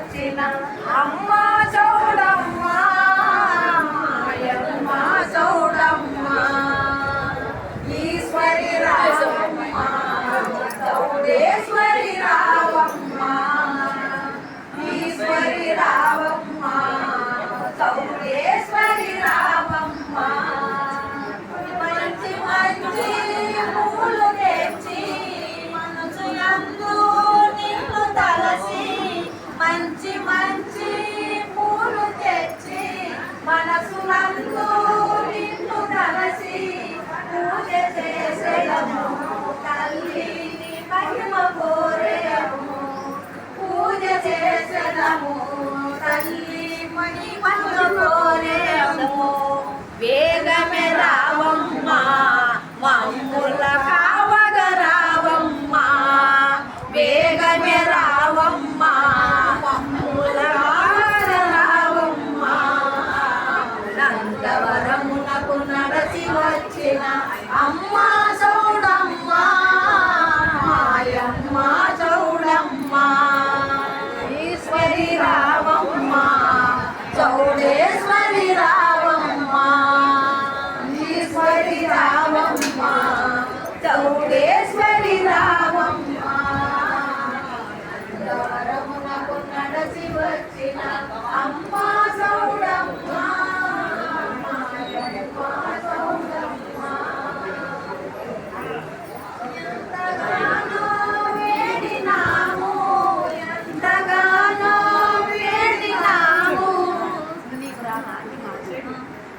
వచ్చిన అమ్మ చౌడమ్మ మాయమ్మ చౌడమ్మ ఈశ్వరి రావమ్మ చౌడేశ్వరి రావమ్మ ఈశ్వరి రావమ్మ చౌడేశ్వరి రావమ్మ మంచి మంచి పూలు తెచ్చి మనసు యందు నిన్ను తలసి మంచి మంచి పూలు తెచ్చి మనసులందు నిన్ను తలసి పూజ చేసేదము తల్లిని మహిమ కోరేము పూజ చేసేదము తల్లి మహిమ కోరేము వేగమే రావమ్మ మమ్ముల కావగ రావమ్మ వేగమే రావమ్మ మమ్ముల కావగ రావమ్మ నందవరమునకు నడచి వచ్చిన అమ్మ చౌడమ్మ మాయమ్మ చౌడమ్మ ఈశ్వరి రావమ్మ చౌడేశ్వరి రావమ్మ ఈశ్వరి రావమ్మ చౌడేశ్వరి రావమ్మ నందవరమునకు నడచి వచ్చిన